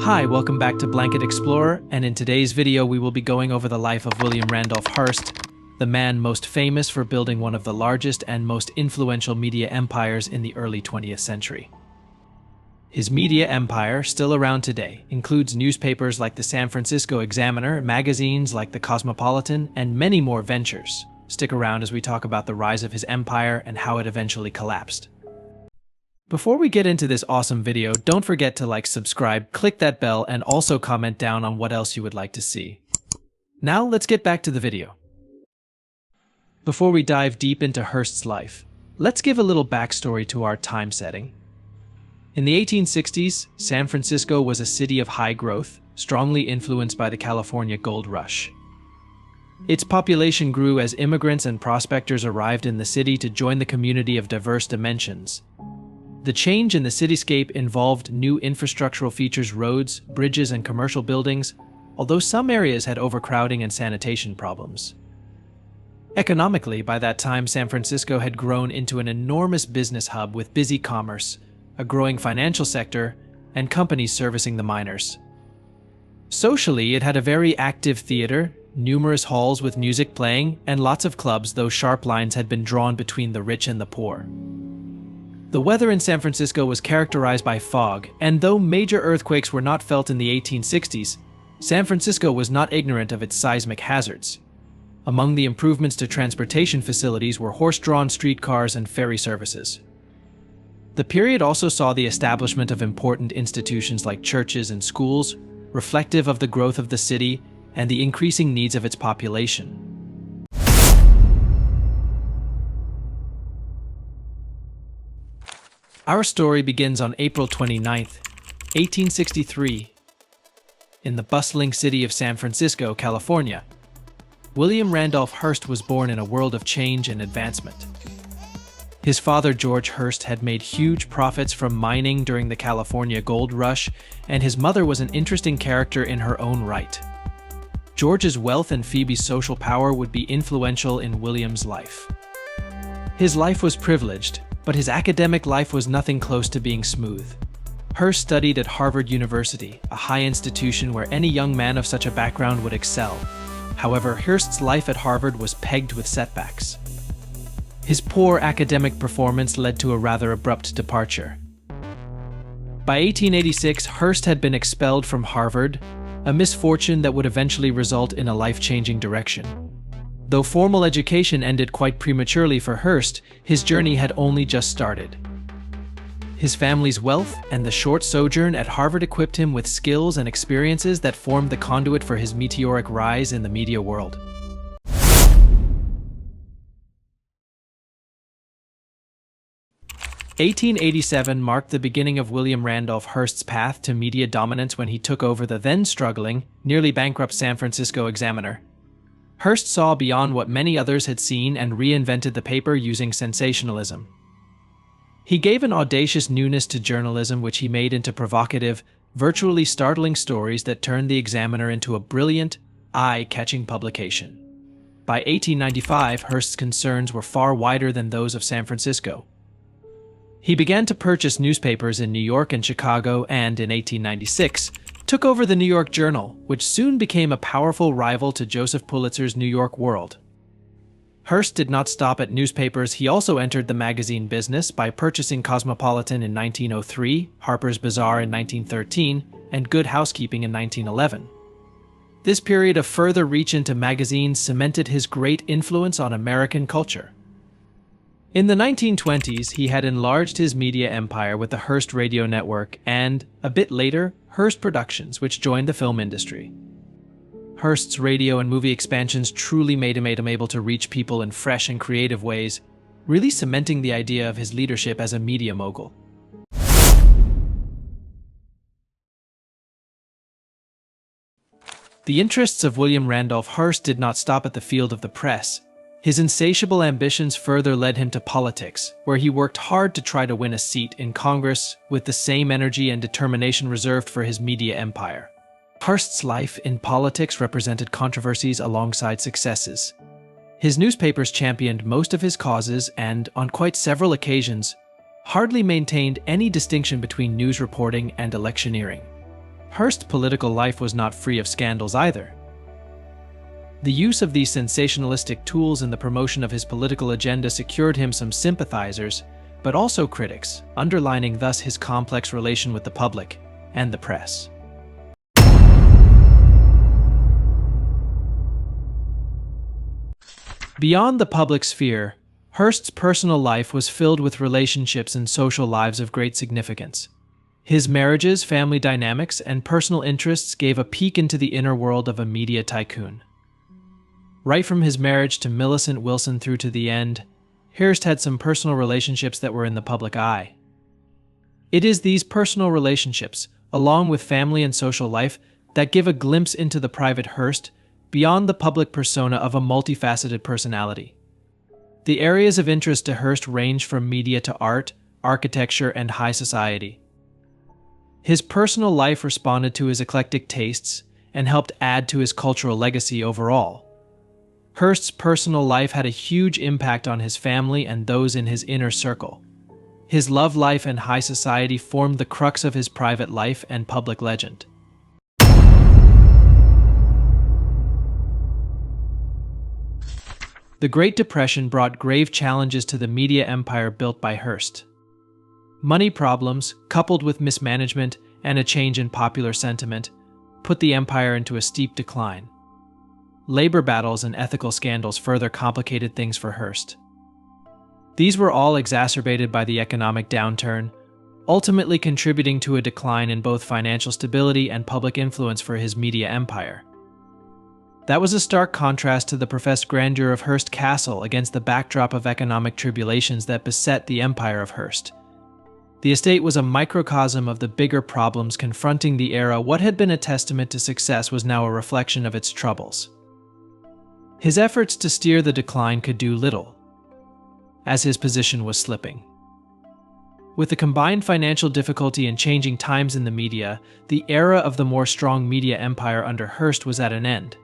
Hi, welcome back to Blanket Explorer, and in today's video we will be going over the life of William Randolph Hearst, the man most famous for building one of the largest and most influential media empires in the early 20th century. His media empire, still around today, includes newspapers like the San Francisco Examiner, magazines like the Cosmopolitan, and many more ventures. Stick around as we talk about the rise of his empire and how it eventually collapsed. Before we get into this awesome video, don't forget to like, subscribe, click that bell, and also comment down on what else you would like to see. Now let's get back to the video. Before we dive deep into Hearst's life, let's give a little backstory to our time setting. In the 1860s, San Francisco was a city of high growth, strongly influenced by the California gold rush. Its population grew as immigrants and prospectors arrived in the city to join the community of diverse dimensions. The change in the cityscape involved new infrastructural features, roads, bridges, and commercial buildings, although some areas had overcrowding and sanitation problems. Economically, by that time, San Francisco had grown into an enormous business hub with busy commerce, a growing financial sector, and companies servicing the miners. Socially, it had a very active theater, numerous halls with music playing, and lots of clubs, though sharp lines had been drawn between the rich and the poor. The weather in San Francisco was characterized by fog, and though major earthquakes were not felt in the 1860s, San Francisco was not ignorant of its seismic hazards. Among the improvements to transportation facilities were horse-drawn streetcars and ferry services. The period also saw the establishment of important institutions like churches and schools, reflective of the growth of the city and the increasing needs of its population. Our story begins on April 29, 1863, in the bustling city of San Francisco, California. William Randolph Hearst was born in a world of change and advancement. His father, George Hearst, had made huge profits from mining during the California gold rush, and his mother was an interesting character in her own right. George's wealth and Phoebe's social power would be influential in William's life. His life was privileged, but his academic life was nothing close to being smooth. Hearst studied at Harvard University, a high institution where any young man of such a background would excel. However, Hearst's life at Harvard was pegged with setbacks. His poor academic performance led to a rather abrupt departure. By 1886, Hearst had been expelled from Harvard, a misfortune that would eventually result in a life-changing direction. Though formal education ended quite prematurely for Hearst, his journey had only just started. His family's wealth and the short sojourn at Harvard equipped him with skills and experiences that formed the conduit for his meteoric rise in the media world. (1887) marked the beginning of William Randolph Hearst's path to media dominance when he took over the then-struggling, nearly bankrupt San Francisco Examiner. Hearst saw beyond what many others had seen and reinvented the paper using sensationalism. He gave an audacious newness to journalism which he made into provocative, virtually startling stories that turned the Examiner into a brilliant, eye-catching publication. By 1895, Hearst's concerns were far wider than those of San Francisco. He began to purchase newspapers in New York and Chicago and, in 1896, took over the New York Journal, which soon became a powerful rival to Joseph Pulitzer's New York World. Hearst did not stop at newspapers. He also entered the magazine business by purchasing Cosmopolitan in 1903, Harper's Bazaar in 1913, and Good Housekeeping in 1911. This period of further reach into magazines cemented his great influence on American culture. In the 1920s, he had enlarged his media empire with the Hearst Radio Network and, a bit later, Hearst Productions, which joined the film industry. Hearst's radio and movie expansions truly made him able to reach people in fresh and creative ways, really cementing the idea of his leadership as a media mogul. The interests of William Randolph Hearst did not stop at the field of the press. His insatiable ambitions further led him to politics, where he worked hard to try to win a seat in Congress with the same energy and determination reserved for his media empire. Hearst's life in politics represented controversies alongside successes. His newspapers championed most of his causes and, on quite several occasions, hardly maintained any distinction between news reporting and electioneering. Hearst's political life was not free of scandals either. The use of these sensationalistic tools in the promotion of his political agenda secured him some sympathizers, but also critics, underlining thus his complex relation with the public and the press. Beyond the public sphere, Hearst's personal life was filled with relationships and social lives of great significance. His marriages, family dynamics, and personal interests gave a peek into the inner world of a media tycoon. Right from his marriage to Millicent Wilson through to the end, Hearst had some personal relationships that were in the public eye. It is these personal relationships, along with family and social life, that give a glimpse into the private Hearst beyond the public persona of a multifaceted personality. The areas of interest to Hearst range from media to art, architecture, and high society. His personal life responded to his eclectic tastes and helped add to his cultural legacy overall. Hearst's personal life had a huge impact on his family and those in his inner circle. His love life and high society formed the crux of his private life and public legend. The Great Depression brought grave challenges to the media empire built by Hearst. Money problems, coupled with mismanagement and a change in popular sentiment, put the empire into a steep decline. Labor battles and ethical scandals further complicated things for Hearst. These were all exacerbated by the economic downturn, ultimately contributing to a decline in both financial stability and public influence for his media empire. That was a stark contrast to the professed grandeur of Hearst Castle against the backdrop of economic tribulations that beset the empire of Hearst. The estate was a microcosm of the bigger problems confronting the era. What had been a testament to success was now a reflection of its troubles. His efforts to steer the decline could do little, as his position was slipping. With the combined financial difficulty and changing times in the media, the era of the more strong media empire under Hearst was at an end.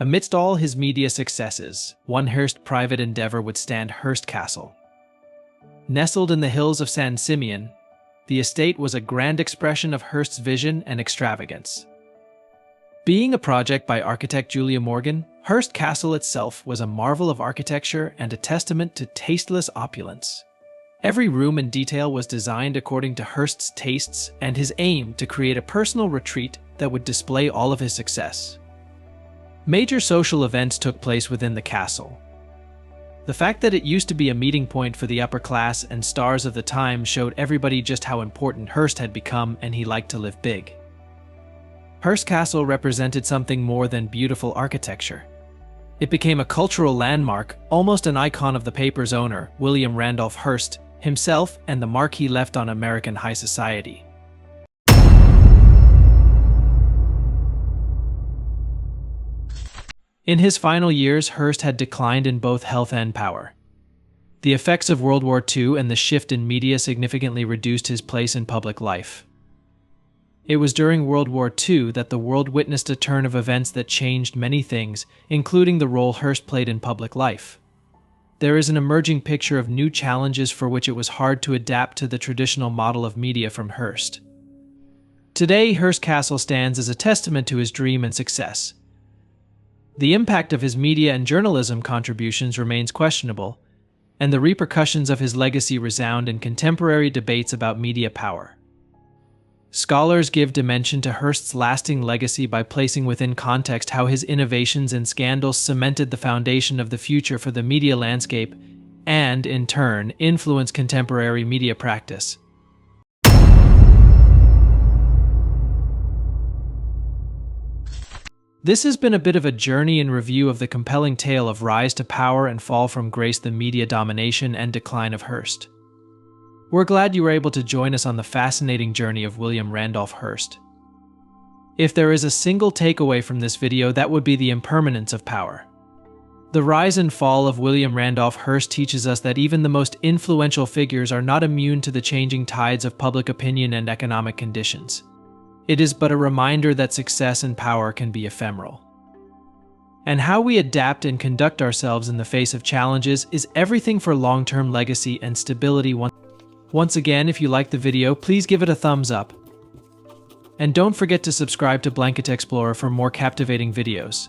Amidst all his media successes, one Hearst private endeavor would stand: Hearst Castle. Nestled in the hills of San Simeon, the estate was a grand expression of Hearst's vision and extravagance. Being a project by architect Julia Morgan, Hearst Castle itself was a marvel of architecture and a testament to tasteless opulence. Every room and detail was designed according to Hearst's tastes and his aim to create a personal retreat that would display all of his success. Major social events took place within the castle. The fact that it used to be a meeting point for the upper class and stars of the time showed everybody just how important Hearst had become, and he liked to live big. Hearst Castle represented something more than beautiful architecture. It became a cultural landmark, almost an icon of the paper's owner, William Randolph Hearst, himself, and the mark he left on American high society. In his final years, Hearst had declined in both health and power. The effects of World War II and the shift in media significantly reduced his place in public life. It was during World War II that the world witnessed a turn of events that changed many things, including the role Hearst played in public life. There is an emerging picture of new challenges for which it was hard to adapt to the traditional model of media from Hearst. Today, Hearst Castle stands as a testament to his dream and success. The impact of his media and journalism contributions remains questionable, and the repercussions of his legacy resound in contemporary debates about media power. Scholars give dimension to Hearst's lasting legacy by placing within context how his innovations and scandals cemented the foundation of the future for the media landscape and, in turn, influenced contemporary media practice. This has been a bit of a journey and review of the compelling tale of rise to power and fall from grace, the media domination and decline of Hearst. We're glad you were able to join us on the fascinating journey of William Randolph Hearst. If there is a single takeaway from this video, that would be the impermanence of power. The rise and fall of William Randolph Hearst teaches us that even the most influential figures are not immune to the changing tides of public opinion and economic conditions. It is but a reminder that success and power can be ephemeral. And how we adapt and conduct ourselves in the face of challenges is everything for long-term legacy and stability. Once again, if you liked the video, please give it a thumbs up. And don't forget to subscribe to Blanket Explorer for more captivating videos.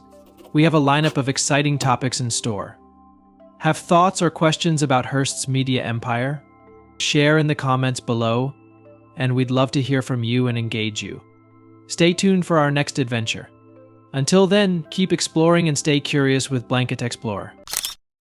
We have a lineup of exciting topics in store. Have thoughts or questions about Hearst's media empire? Share in the comments below, and we'd love to hear from you and engage you. Stay tuned for our next adventure. Until then, keep exploring and stay curious with Blanket Explorer.